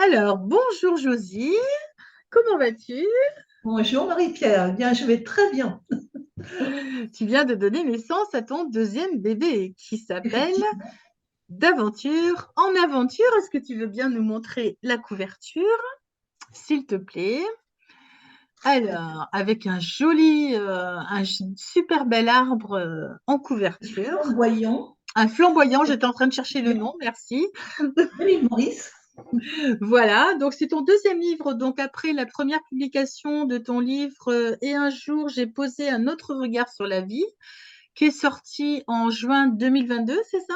Alors, bonjour Josie, comment vas-tu? Bonjour Marie-Pierre, eh bien je vais très bien, Tu viens de donner naissance à ton deuxième bébé qui s'appelle effectivement. D'aventure en aventure. Est-ce que tu veux bien nous montrer la couverture, s'il te plaît? Alors, avec un super bel arbre en couverture, Flamboyant, un flamboyant, j'étais en train de chercher le nom, merci. de l'île Maurice. Voilà, donc c'est ton deuxième livre. Donc après la première publication de ton livre Et un jour, j'ai posé un autre regard sur la vie, qui est sorti en juin 2022, c'est ça?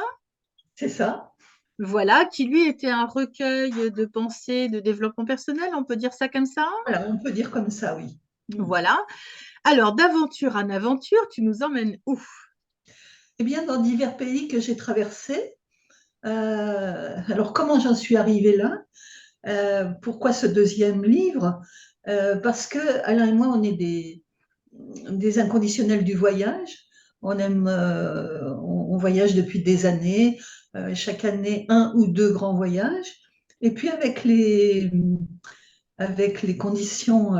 C'est ça. Voilà, qui lui était un recueil de pensées, de développement personnel, on peut dire ça comme ça? Voilà, on peut dire comme ça, oui. Voilà. Alors, d'aventure en aventure, tu nous emmènes où? Eh bien, dans divers pays que j'ai traversés, alors comment j'en suis arrivée là? Pourquoi ce deuxième livre? Parce que Alain et moi, on est des inconditionnels du voyage. On aime, on voyage depuis des années, chaque année un ou deux grands voyages. Et puis avec les conditions,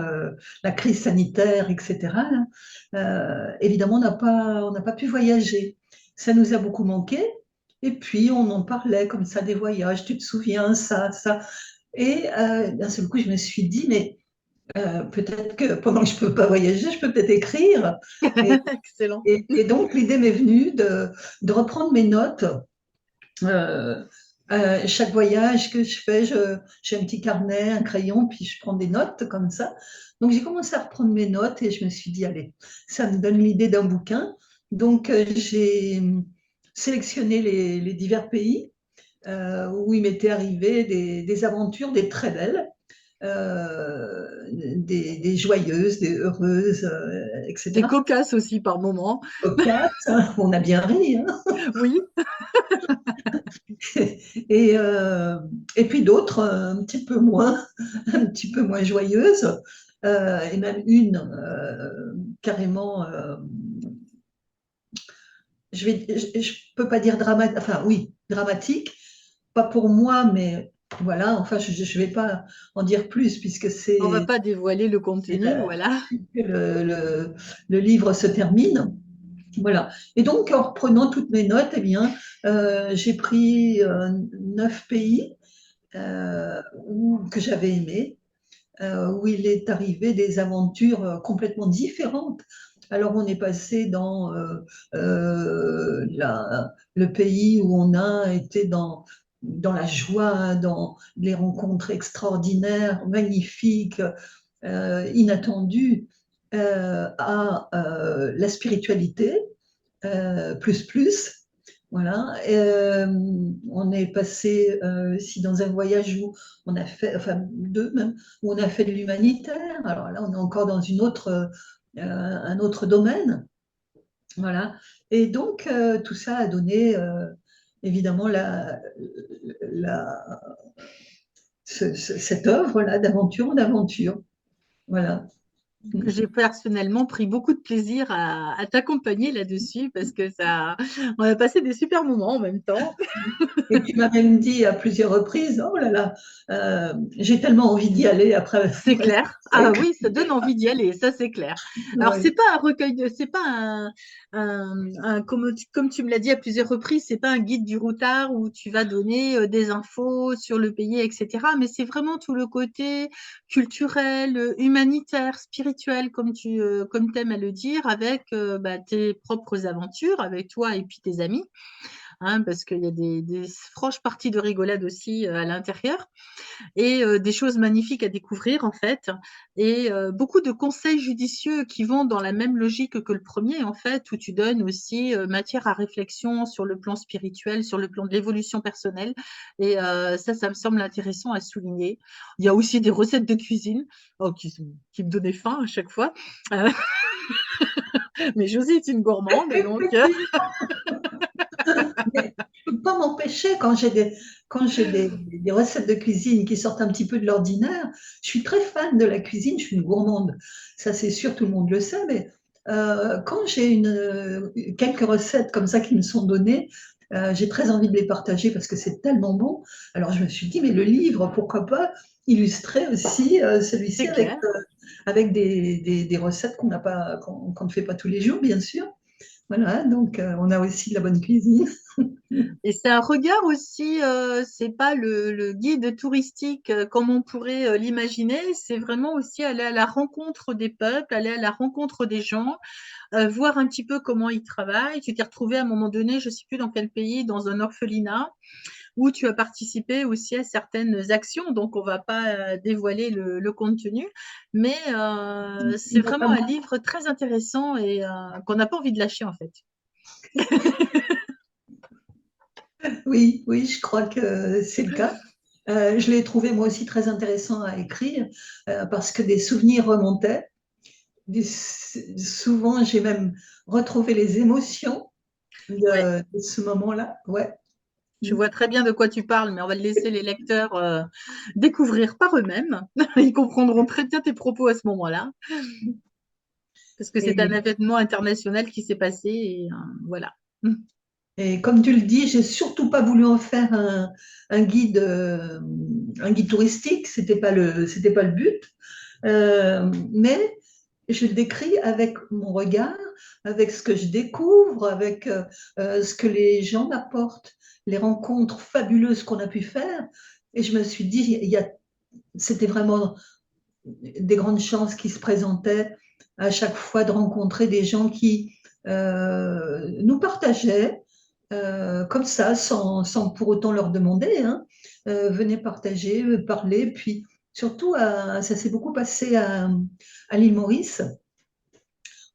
la crise sanitaire, etc., là, évidemment, on n'a pas pu voyager. Ça nous a beaucoup manqué. Et puis, on en parlait comme ça des voyages. Tu te souviens, ça, ça. Et d'un seul coup, je me suis dit, mais peut-être que pendant que je ne peux pas voyager, je peux peut-être écrire. Et, Excellent. et donc, l'idée m'est venue de reprendre mes notes. Euh, Chaque voyage que je fais, j'ai un petit carnet, un crayon, puis je prends des notes comme ça. Donc j'ai commencé à reprendre mes notes et je me suis dit, allez, ça me donne l'idée d'un bouquin. Donc j'ai sélectionné les divers pays où il m'était arrivé des aventures, des très belles, des joyeuses, des heureuses, Des etc. cocasses aussi par moment. Cocasses, hein, on a bien ri, hein. Oui. Et, euh, et puis d'autres un petit peu moins joyeuses, et même une carrément, je peux pas dire dramatique, enfin oui, dramatique, pas pour moi, mais voilà, enfin je vais pas en dire plus puisque On va c'est pas dévoiler le c'est contenu, voilà. que le livre se termine. Voilà. Et donc, en reprenant toutes mes notes, eh bien, j'ai pris 9 pays que j'avais aimé, où il est arrivé des aventures complètement différentes. Alors, on est passé dans le pays où on a été dans la joie, dans les rencontres extraordinaires, magnifiques, inattendues, à la spiritualité, plus. Voilà. On est passé aussi dans un voyage où on a fait, enfin deux même, où on a fait de l'humanitaire. Alors là, on est encore dans un autre domaine. Voilà. Et donc, tout ça a donné évidemment la- cette œuvre-là d'aventure en aventure. Voilà. Que j'ai personnellement pris beaucoup de plaisir à t'accompagner là-dessus parce que ça, on a passé des super moments en même temps. Et tu m'as même dit à plusieurs reprises, oh là là, j'ai tellement envie d'y aller après. C'est clair. Ah oui, ça donne envie d'y aller, ça c'est clair. Alors c'est Oui. pas un recueil de, c'est pas comme tu me l'as dit à plusieurs reprises, c'est pas un guide du routard où tu vas donner des infos sur le pays, etc. Mais c'est vraiment tout le côté culturel, humanitaire, spirituel, comme t'aimes à le dire, avec tes propres aventures, avec toi et puis tes amis. Hein, parce qu'il y a des franches parties de rigolade aussi à l'intérieur et des choses magnifiques à découvrir en fait et beaucoup de conseils judicieux qui vont dans la même logique que le premier en fait où tu donnes aussi matière à réflexion sur le plan spirituel, sur le plan de l'évolution personnelle et ça me semble intéressant à souligner. Il y a aussi des recettes de cuisine qui me donnaient faim à chaque fois. Euh, mais Josie est une gourmande donc Mais je ne peux pas m'empêcher quand j'ai des recettes de cuisine qui sortent un petit peu de l'ordinaire. Je suis très fan de la cuisine, je suis une gourmande. Ça, c'est sûr, tout le monde le sait, mais quand j'ai quelques recettes comme ça qui me sont données, J'ai très envie de les partager parce que c'est tellement bon. Alors je me suis dit, mais le livre, pourquoi pas illustrer aussi celui-ci C'est clair. avec des recettes qu'on n'a pas, qu'on ne fait pas tous les jours, bien sûr. Voilà, donc on a aussi de la bonne cuisine. Et c'est un regard aussi, c'est pas le guide touristique comme on pourrait l'imaginer, c'est vraiment aussi aller à la rencontre des peuples, aller à la rencontre des gens, voir un petit peu comment ils travaillent. Tu t'es retrouvé à un moment donné, je sais plus dans quel pays, dans un orphelinat, où tu as participé aussi à certaines actions. Donc, on va pas dévoiler le contenu, mais c'est vraiment un Notamment, livre très intéressant et qu'on n'a pas envie de lâcher en fait. oui, oui, je crois que c'est le cas. Je l'ai trouvé moi aussi très intéressant à écrire parce que des souvenirs remontaient. Souvent, j'ai même retrouvé les émotions Ouais. de ce moment-là. Ouais. Je vois très bien de quoi tu parles, mais on va laisser les lecteurs découvrir par eux-mêmes. Ils comprendront très bien tes propos à ce moment-là, parce que c'est un Et, événement international qui s'est passé et voilà. et comme tu le dis, j'ai surtout pas voulu en faire un guide touristique. C'était pas le but. Mais je le décris avec mon regard, avec ce que je découvre, avec ce que les gens m'apportent, les rencontres fabuleuses qu'on a pu faire. Et je me suis dit, c'était vraiment des grandes chances qui se présentaient à chaque fois de rencontrer des gens qui nous partageaient comme ça, sans pour autant leur demander, hein, venaient partager, parler, puis surtout, ça s'est beaucoup passé à l'île Maurice,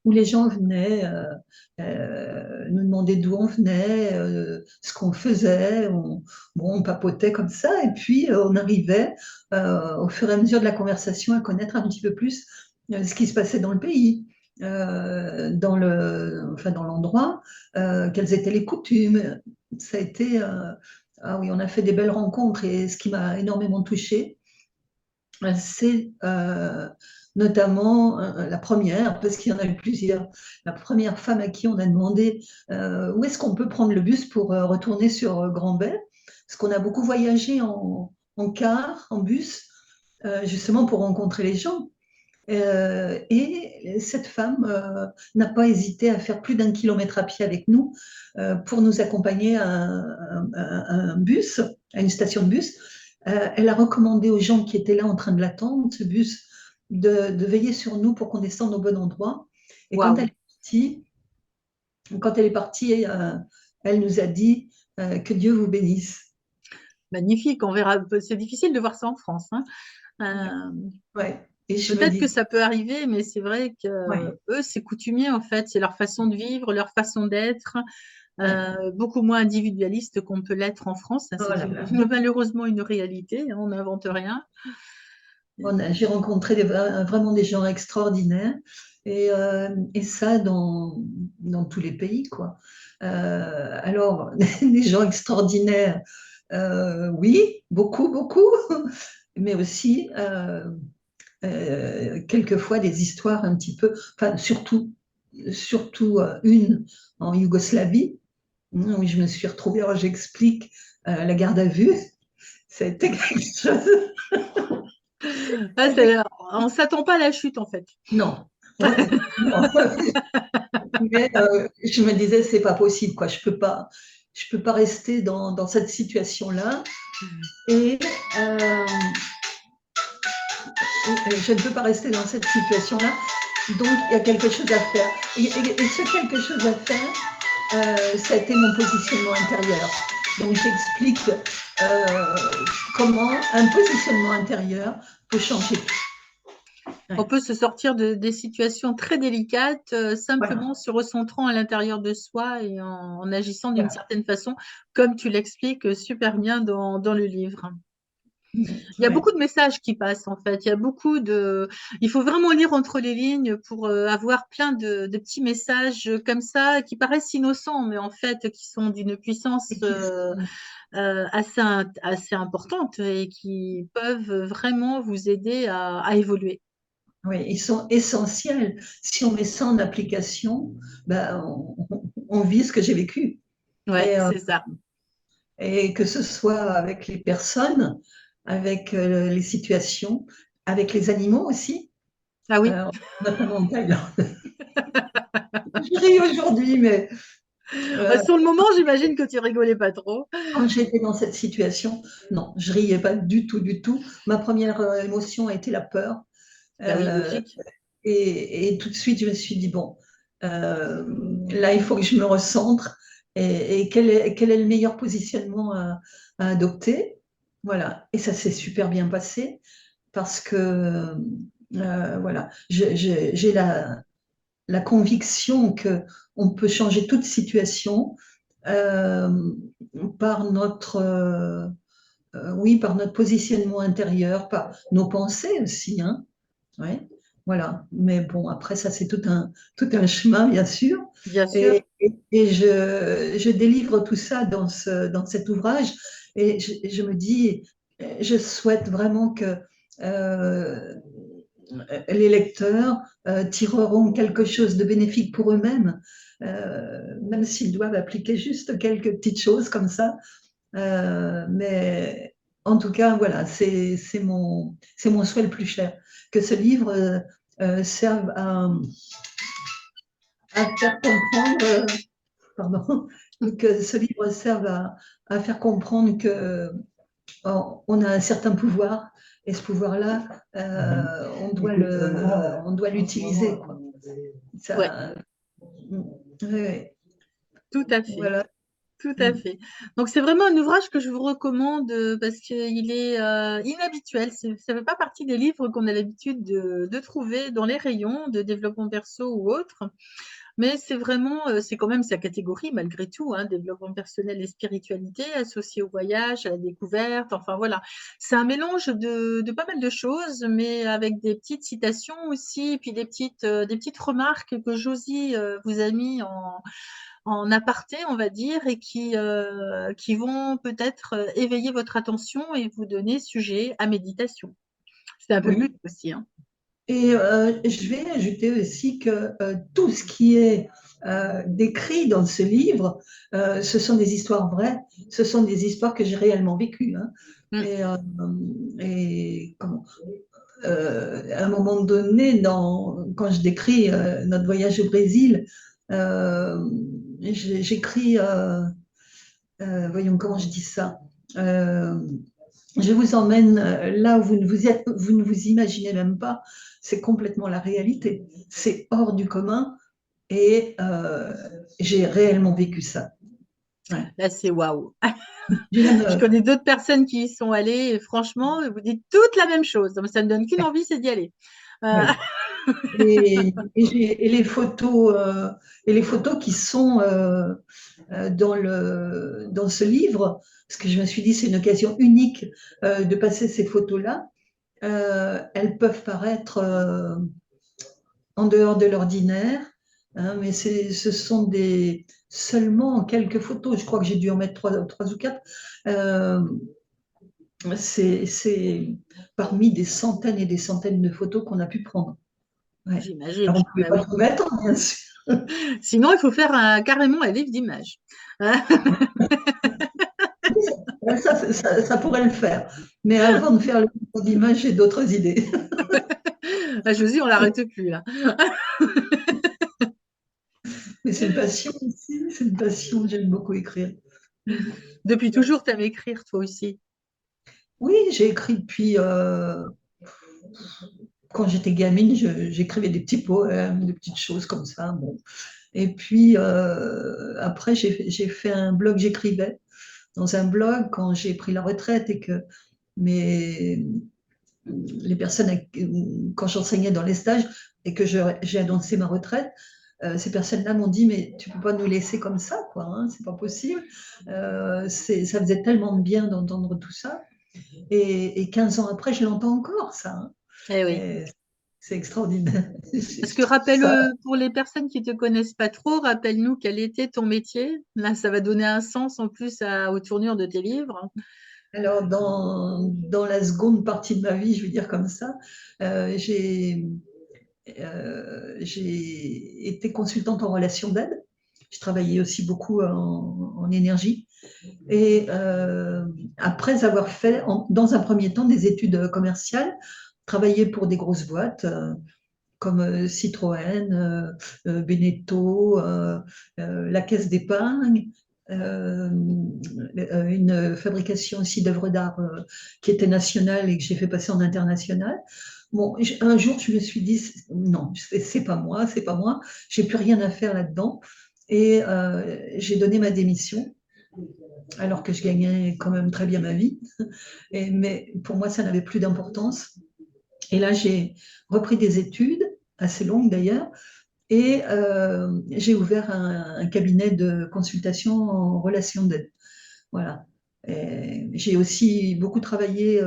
où les gens venaient nous demander d'où on venait, ce qu'on faisait, bon, on papotait comme ça, et puis on arrivait au fur et à mesure de la conversation à connaître un petit peu plus ce qui se passait dans le pays. Enfin, dans l'endroit, quelles étaient les coutumes. Ça a été, ah oui, on a fait des belles rencontres et ce qui m'a énormément touchée, c'est notamment la première, parce qu'il y en a eu plusieurs, la première femme à qui on a demandé où est-ce qu'on peut prendre le bus pour retourner sur Grand-Bay, parce qu'on a beaucoup voyagé en car, en bus, justement pour rencontrer les gens. Et cette femme n'a pas hésité à faire plus d'un kilomètre à pied avec nous pour nous accompagner à un bus, à une station de bus. Elle a recommandé aux gens qui étaient là en train de l'attendre, ce bus, de veiller sur nous pour qu'on descende au bon endroit. Et Waouh, quand elle est partie, elle nous a dit que Dieu vous bénisse. magnifique. On verra. C'est difficile de voir ça en France, hein. Ouais. Et je me Peut-être que dis, ça peut arriver, mais c'est vrai que ouais, eux, c'est coutumier en fait. C'est leur façon de vivre, leur façon d'être, ouais. beaucoup moins individualiste qu'on peut l'être en France. Ça, Oh c'est là là. malheureusement une réalité, hein, on n'invente rien. J'ai rencontré vraiment des gens extraordinaires et ça dans tous les pays, quoi. Alors, des gens extraordinaires, oui, beaucoup, beaucoup, mais aussi quelquefois des histoires un petit peu, enfin surtout une en Yougoslavie, où je me suis retrouvée, alors j'explique la garde à vue, ça a été quelque chose. Ah, on s'attend pas à la chute en fait. Non, non. Mais je me disais, c'est pas possible, quoi. Je peux pas rester dans cette situation-là. Et je ne peux pas rester dans cette situation-là. Donc, il y a quelque chose à faire. Et ce quelque chose à faire, ça a été mon positionnement intérieur. Donc, j'explique euh, comment un positionnement intérieur peut changer tout. On Ouais. peut se sortir des situations très délicates Voilà, simplement se recentrant à l'intérieur de soi et en agissant d'une voilà. certaine façon, comme tu l'expliques super bien dans le livre. Il y a Ouais. beaucoup de messages qui passent en fait. Il faut vraiment lire entre les lignes pour avoir plein de petits messages comme ça qui paraissent innocents, mais en fait qui sont d'une puissance Et qui sont assez importante et qui peuvent vraiment vous aider à évoluer. Oui, ils sont essentiels. Si on met ça en application, ben, on vit ce que j'ai vécu. Ouais, Et, c'est ça. et que ce soit avec les personnes, avec les situations, avec les animaux aussi, Ah oui. notamment en Thaïlande. Je ris aujourd'hui, mais euh, Sur le moment, j'imagine que tu rigolais pas trop. quand j'étais dans cette situation, non, je riais pas du tout, du tout. Ma première émotion a été la peur. Bah oui, Euh, logique. et tout de suite, je me suis dit, bon, euh, là, il faut que je me recentre. Et quel est le meilleur positionnement à adopter? Voilà. Et ça s'est super bien passé parce que, voilà, j'ai la conviction que on peut changer toute situation euh, par oui, par notre positionnement intérieur, par nos pensées aussi, hein. Ouais, voilà. Mais bon, après, ça, c'est tout un chemin, bien sûr. Bien sûr. Et je délivre tout ça dans cet ouvrage. Et je me dis, je souhaite vraiment que euh, les lecteurs tireront quelque chose de bénéfique pour eux-mêmes, même s'ils doivent appliquer juste quelques petites choses comme ça. Mais en tout cas, voilà, c'est mon souhait le plus cher, que ce livre serve à faire comprendre, pardon, que ce livre serve à faire comprendre que on a un certain pouvoir et ce pouvoir-là, on doit l'utiliser, quoi. Ouais, Ça, ouais, tout à fait. voilà. Tout à fait. Donc, c'est vraiment un ouvrage que je vous recommande parce qu'il est inhabituel. Ça ne fait pas partie des livres qu'on a l'habitude de trouver dans les rayons de développement perso ou autre. Mais c'est vraiment, c'est quand même sa catégorie malgré tout, hein, développement personnel et spiritualité associé au voyage, à la découverte. Enfin voilà, c'est un mélange de pas mal de choses, mais avec des petites citations aussi, et puis des petites remarques que Josie vous a mis en aparté, on va dire, et qui vont peut-être éveiller votre attention et vous donner sujet à méditation. C'est un peu le but Oui. aussi, hein. Et je vais ajouter aussi que tout ce qui est décrit dans ce livre, ce sont des histoires vraies, ce sont des histoires que j'ai réellement vécues, hein. Mm. Et, à un moment donné, quand je décris notre voyage au Brésil, euh, j'écris, voyons comment je dis ça. Euh, je vous emmène là où vous ne vous imaginez même pas. C'est complètement la réalité. C'est hors du commun et j'ai réellement vécu ça. Ouais. Là, c'est waouh. J'ai même, Je connais d'autres personnes qui y sont allées et franchement, vous dites toutes la même chose. Donc, ça ne donne qu'une envie, c'est d'y aller. Euh, oui. Et les photos qui sont dans ce livre, parce que je me suis dit c'est une occasion unique de passer ces photos-là. Elles peuvent paraître en dehors de l'ordinaire, hein, mais ce sont seulement quelques photos. Je crois que j'ai dû en mettre trois ou quatre. Euh, c'est parmi des centaines et des centaines de photos qu'on a pu prendre. Ouais. J'imagine. Alors, on ne pouvait Bah pas oui. tout mettre, bien sûr. Sinon, il faut faire carrément un livre d'images. Ça pourrait le faire. Mais avant de faire le livre d'image, j'ai d'autres idées. Josie, on l'arrête plus là. Mais c'est une passion aussi, c'est une passion, j'aime beaucoup écrire. Depuis toujours, tu aimes écrire, toi aussi. Oui, j'ai écrit depuis, quand j'étais gamine, j'écrivais des petits poèmes, des petites choses comme ça. Bon. Et puis après, j'ai fait un blog, j'écrivais dans un blog quand j'ai pris la retraite et que mes, les personnes, quand j'enseignais dans les stages et que j'ai annoncé ma retraite, ces personnes-là m'ont dit, mais tu peux pas nous laisser comme ça, quoi, hein, c'est pas possible. Ça faisait tellement de bien d'entendre tout ça. Et 15 ans après, je l'entends encore, ça, hein. Eh oui. Et c'est extraordinaire. Parce que Je trouve ça. rappelle, pour les personnes qui te connaissent pas trop, rappelle-nous quel était ton métier. Là, ça va donner un sens en plus aux tournures de tes livres. Alors, dans la seconde partie de ma vie, je vais dire comme ça, j'ai été consultante en relation d'aide. Je travaillais aussi beaucoup en énergie. Et après avoir fait, dans un premier temps, des études commerciales, travaillé pour des grosses boîtes comme Citroën, Beneteau, la Caisse d'épargne, une fabrication aussi d'œuvres d'art qui était nationale et que j'ai fait passer en international. Bon, un jour, je me suis dit, non, c'est pas moi, c'est pas moi, j'ai plus rien à faire là-dedans. Et j'ai donné ma démission, alors que je gagnais quand même très bien ma vie. Mais pour moi, ça n'avait plus d'importance. Et là, j'ai repris des études, assez longues d'ailleurs, et j'ai ouvert un cabinet de consultation en relation d'aide. Voilà. J'ai aussi beaucoup travaillé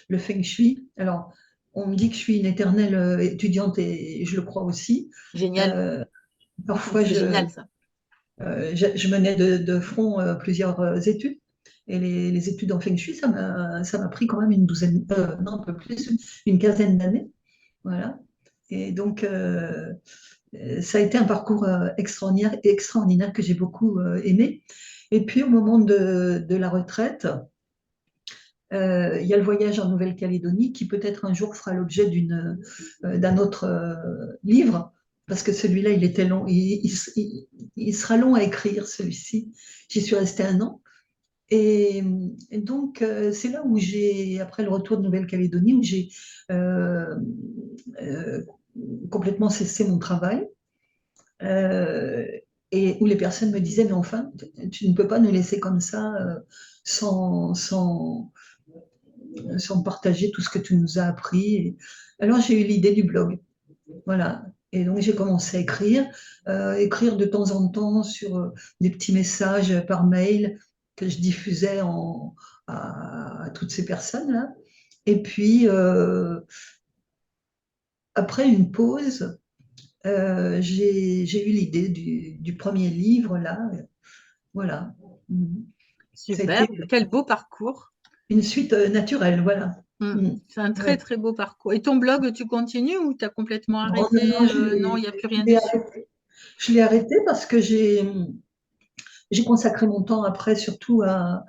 le feng shui. Alors, on me dit que je suis une éternelle étudiante et je le crois aussi. Génial. Euh, Parfois, C'est génial, ça. je menais de front plusieurs études. Et les études en feng shui, ça m'a pris quand même une douzaine, non, un peu plus, une quinzaine d'années. Voilà. Et donc, ça a été un parcours extraordinaire que j'ai beaucoup aimé. Et puis, au moment de la retraite, il y a le voyage en Nouvelle-Calédonie qui peut-être un jour fera l'objet d'un autre livre, parce que celui-là, il était long. Il sera long à écrire, celui-ci. J'y suis restée un an. Et donc, c'est là où après le retour de Nouvelle-Calédonie, où j'ai euh, euh, complètement cessé mon travail. euh, et où les personnes me disaient, mais enfin, tu ne peux pas nous laisser comme ça, sans partager tout ce que tu nous as appris. Alors j'ai eu l'idée du blog. Voilà. Et donc j'ai commencé à écrire de temps en temps sur des petits messages par mail que je diffusais à toutes ces personnes-là. Et puis, après une pause, j'ai eu l'idée du premier livre, là. Voilà. Ça a Super. été Quel beau parcours. une suite naturelle, voilà. Mm. Mm. C'est un très, Ouais. très beau parcours. Et ton blog, tu continues ou tu as complètement Non, non, arrêté? non, Non, il n'y a plus rien l'ai dessus. arrêté. Je l'ai arrêté parce que j'ai consacré mon temps après surtout à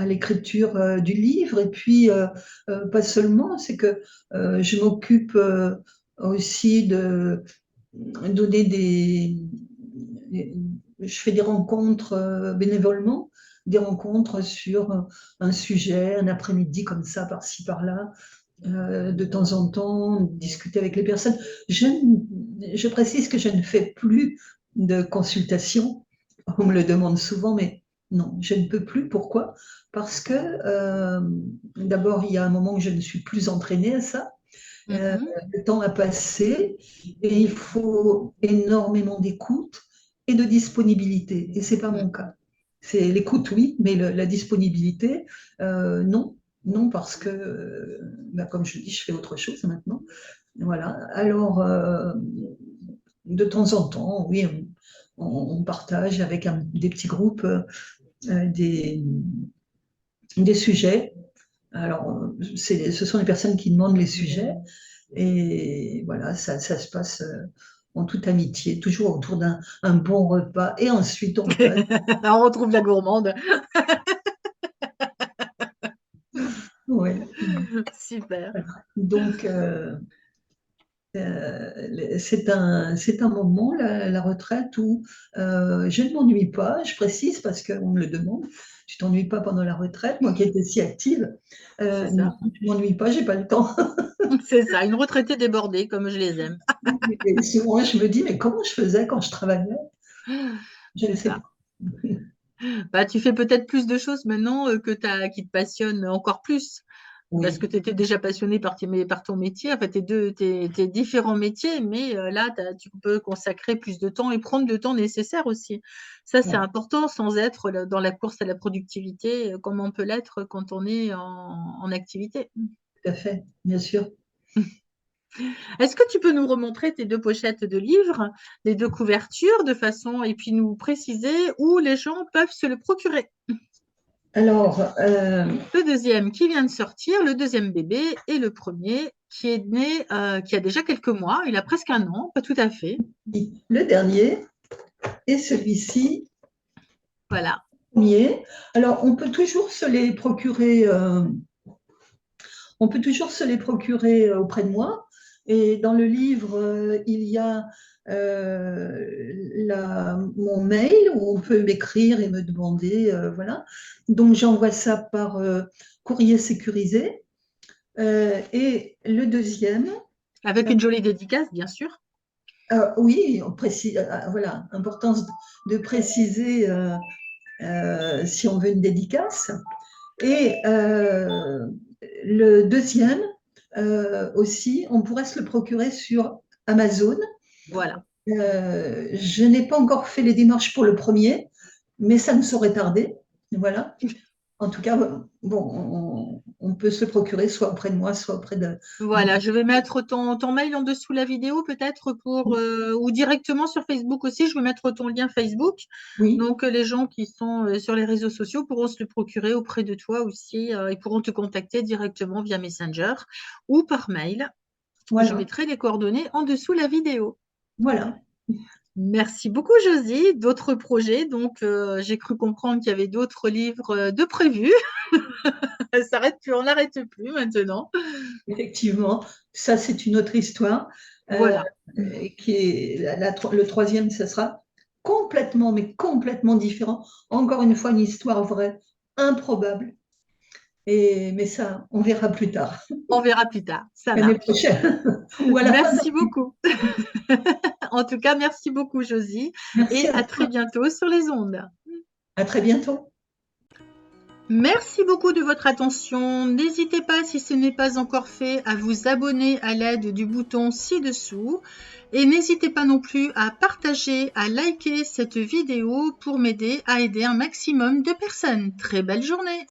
l'écriture du livre. Et puis, pas seulement, c'est que je m'occupe aussi de donner je fais des rencontres bénévolement, des rencontres sur un sujet, un après-midi comme ça, par-ci, par-là, de temps en temps, discuter avec les personnes. Je précise que je ne fais plus de consultation. On me le demande souvent, mais non, je ne peux plus. Pourquoi? Parce que d'abord, il y a un moment où je ne suis plus entraînée à ça. Euh, Mhm. le temps a passé et il faut énormément d'écoute et de disponibilité. Et c'est pas Mm. mon cas. C'est l'écoute, oui, mais la disponibilité, non. Non, parce que, bah, comme je dis, je fais autre chose maintenant. Voilà. Alors, de temps en temps, oui, on partage avec des petits groupes des sujets. Alors, ce sont les personnes qui demandent les sujets. Et voilà, ça se passe en toute amitié, toujours autour d'un bon repas. Et ensuite, on passe. On retrouve la gourmande. Ouais. Super. Donc, c'est un moment, la retraite, où je ne m'ennuie pas, je précise parce qu'on me le demande. Tu t'ennuies pas pendant la retraite, moi qui étais si active. C'est Non, ça. je m'ennuie pas, j'ai pas le temps. C'est ça. Une retraitée débordée, comme je les aime. Et souvent, je me dis, mais comment je faisais quand je travaillais? Je ne C'est sais ça. pas. Bah, tu fais peut-être plus de choses maintenant qui te passionnent encore plus. Parce que Oui, tu étais déjà passionné par ton métier, en fait, tes différents métiers, mais là, tu peux consacrer plus de temps et prendre le temps nécessaire aussi. Ça, c'est ouais, important sans être dans la course à la productivité, comme on peut l'être quand on est en activité. tout à fait, bien sûr. Est-ce que tu peux nous remontrer tes deux pochettes de livres, les deux couvertures, de façon, et puis nous préciser où les gens peuvent se le procurer? Alors, Le deuxième qui vient de sortir, le deuxième bébé, et le premier qui est né, qui a déjà quelques mois, il a presque un an, pas tout à fait. le dernier, et celui-ci, Voilà. premier. Alors, on peut toujours se les procurer, auprès de moi. Et dans le livre, il y a mon mail où on peut m'écrire et me demander, voilà. Donc, j'envoie ça par courrier sécurisé. Et le deuxième, Avec une jolie dédicace, bien sûr. oui, on précise, voilà, importance de préciser si on veut une dédicace. Et le deuxième aussi, on pourrait se le procurer sur Amazon. Voilà. Je n'ai pas encore fait les démarches pour le premier, mais ça ne saurait tarder. Voilà. En tout cas, bon, on peut se le procurer soit auprès de moi, soit auprès de. Voilà, je vais mettre ton mail en dessous de la vidéo peut-être ou directement sur Facebook aussi, je vais mettre ton lien Facebook. Oui, Donc les gens qui sont sur les réseaux sociaux pourront se le procurer auprès de toi aussi. Ils pourront te contacter directement via Messenger ou par mail. Je voilà, mettrai les coordonnées en dessous de la vidéo. voilà. Merci beaucoup, Josie. D'autres projets, donc j'ai cru comprendre qu'il y avait d'autres livres de prévus. Ça s'arrête plus, on n'arrête plus maintenant. Effectivement, ça c'est une autre histoire. Euh, Voilà. qui est le troisième, ce sera complètement, mais complètement différent. Encore une fois, une histoire vraie, improbable. Mais ça, on verra plus tard, On verra plus tard. Ça l'année marche. prochaine, ou à la fin de Merci beaucoup. En tout cas, merci beaucoup, Josie, Merci et à à très toi. bientôt sur les ondes. À très bientôt. Merci beaucoup de votre attention. N'hésitez pas, si ce n'est pas encore fait, à vous abonner à l'aide du bouton ci-dessous. Et n'hésitez pas non plus à partager, à liker cette vidéo pour m'aider à aider un maximum de personnes. Très belle journée!